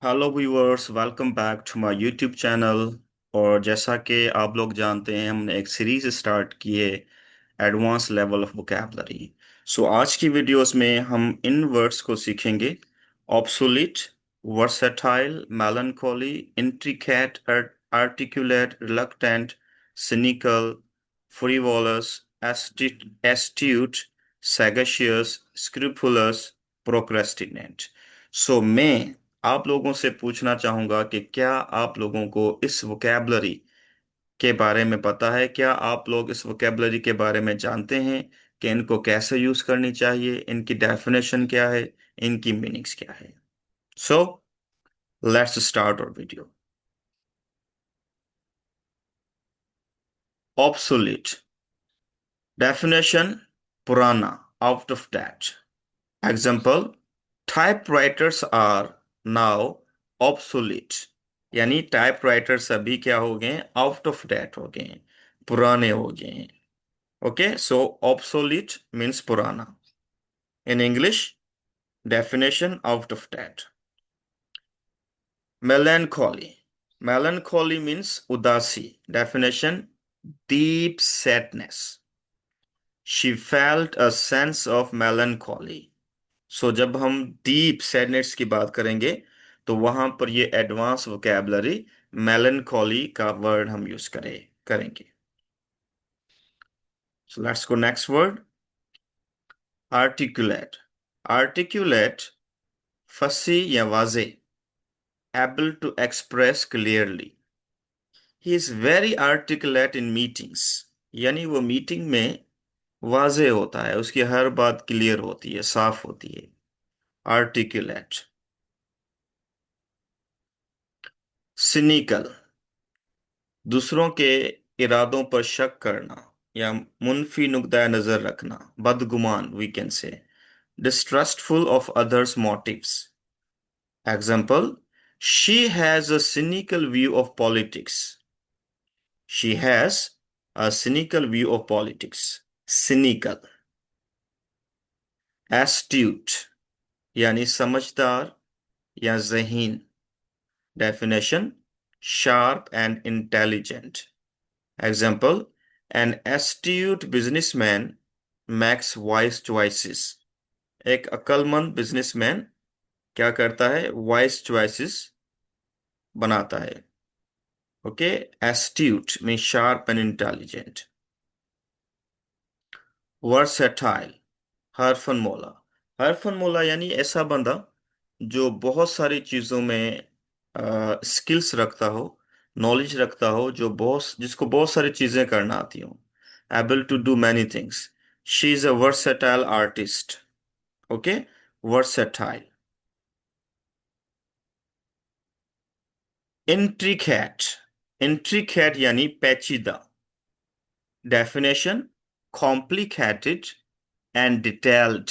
Hello viewers, welcome back to my YouTube channel. और जैसा कि आप लोग जानते हैं, हमने एक सीरीज स्टार्ट की है, advance level of vocabulary. So आज की वीडियोस में हम इन वर्ड्स को सीखेंगे: obsolete, versatile, melancholy, intricate, articulate, reluctant, cynical, frivolous, astute, sagacious, scrupulous, procrastinate. So मैं आप लोगों से पूछना चाहूंगा कि क्या आप लोगों को इस वोकैबुलरी के बारे में पता है? क्या आप लोग इस वोकैबुलरी के बारे में जानते हैं कि इनको कैसे यूज करनी चाहिए, इनकी डेफिनेशन क्या है, इनकी मीनिंग्स क्या है? So let's start our video. Obsolete definition: पुराना, out of date. Example: typewriters are now obsolete. यानी टाइपराइटर्स अभी क्या हो गए? आउट ऑफ डेट हो गए हैं, पुराने हो गए हैं। ओके, सो ऑब्सोलीट मीन्स पुराना। In English definition: out of date. Melancholy, melancholy means उदासी। Definition: deep sadness. She felt a sense of melancholy. सो जब हम डीप सैडनेस की बात करेंगे तो वहां पर ये एडवांस वोकैबुलरी मेलनकॉली का वर्ड हम यूज करेंगे। So let's go next word, articulate. Articulate, फसी या वाजे, able to express clearly. He is very articulate in meetings. यानी वो मीटिंग में वाजे होता है, उसकी हर बात क्लियर होती है, साफ होती है। आर्टिकुलेट। सिनिकल, दूसरों के इरादों पर शक करना या मुनफी नुक्ता नजर रखना, बदगुमान we can say. Distrustful of others motives. Example: she has a cynical view of politics. She has a cynical view of politics. cynical। Astute यानी समझदार या ज़हीन। Definition: sharp and intelligent. Example: An astute businessman makes wise choices. एक अक्लमंद businessman क्या करता है? Wise choices बनाता है। Okay, astute mean sharp and intelligent. Versatile, हरफनमौला। हरफनमौला यानी ऐसा बंदा जो बहुत सारी चीजों में स्किल्स रखता हो, नॉलेज रखता हो, जो बहुत जिसको बहुत सारी चीजें करना आती हो। Able to do many things. She is a versatile artist. Okay, versatile. Intricate, intricate यानी पेचीदा। Definition: complicated and detailed.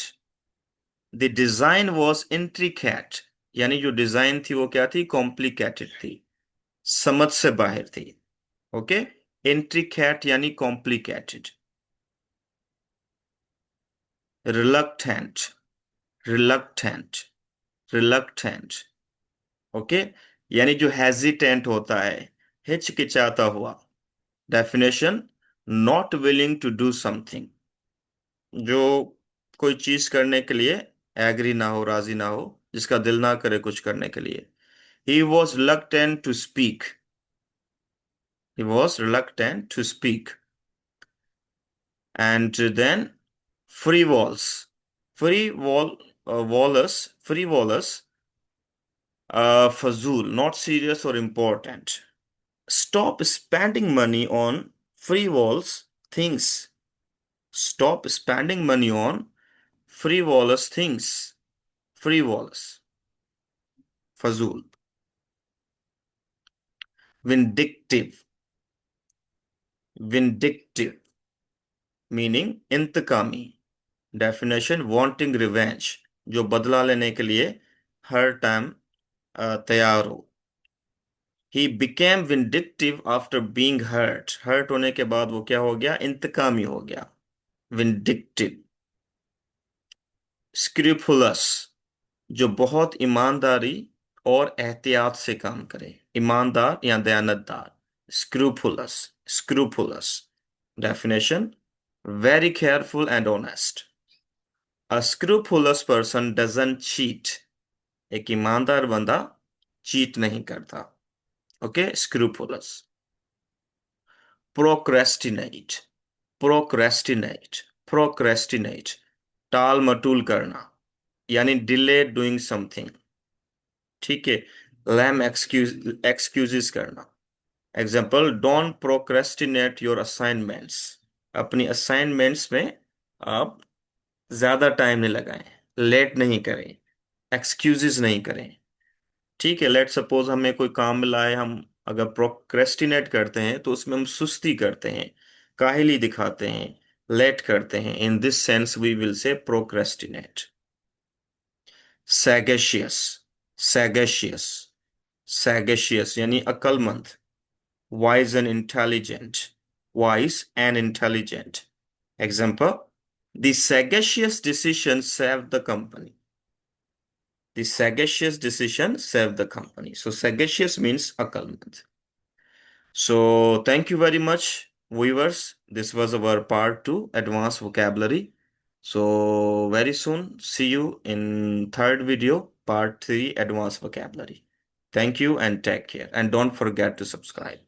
The design was intricate. यानी जो डिजाइन थी वो क्या थी? कॉम्प्लिकेटेड थी, समझ से बाहर थी। ओके, इंट्रिकेट यानी complicated. Reluctant, reluctant, reluctant. Okay, यानी जो हेजिटेंट होता है, हिचकिचाता हुआ। Definition: not willing to do something. जो कोई चीज करने के लिए एग्री ना हो, राजी ना हो, जिसका दिल ना करे कुछ करने के लिए। He was reluctant to speak. He was reluctant to speak. And then frivolous, frivolous, fazul, not serious or important. Stop spending money on frivolous things. Stop spending money on frivolous things. Frivolous, fazul. Vindictive, vindictive, meaning इंतकामी। Definition: wanting revenge, जो बदला लेने के लिए हर time तैयार हो। He became vindictive after being hurt. Hurt होने के बाद वो क्या हो गया? इंतकामी हो गया, विंडिक्टिव। स्क्रूपुलस, जो बहुत ईमानदारी और एहतियात से काम करे, ईमानदार या दयानतदार। Scrupulous, scrupulous definition, very careful and honest. A scrupulous person doesn't cheat. एक ईमानदार बंदा चीट नहीं करता। Okay, scrupulous. Procrastinate, procrastinate, procrastinate टाल मटोल करना, यानी डिले डूइंग समथिंग। ठीक है। लैम एक्सक्यूज, एक्सक्यूजेस करना। Example, don't procrastinate your assignments. अपनी असाइनमेंट्स में आप ज्यादा टाइम नहीं लगाएं, लेट नहीं करें, एक्सक्यूजेस नहीं करें। ठीक है, लेट सपोज हमें कोई काम मिला है, हम अगर प्रोक्रेस्टिनेट करते हैं तो उसमें हम सुस्ती करते हैं, काहली दिखाते हैं, लेट करते हैं। In this sense we will say procrastinate. Sagacious, sagacious, sagacious यानी अक्लमंद। Wise and intelligent, wise and intelligent. Example, the sagacious decision saved the company. The sagacious decision saved the company. So sagacious means akalmand. So thank you very much, viewers. This was our part two, advanced vocabulary. So very soon, see you in third video, part three, advanced vocabulary. Thank you and take care. And don't forget to subscribe.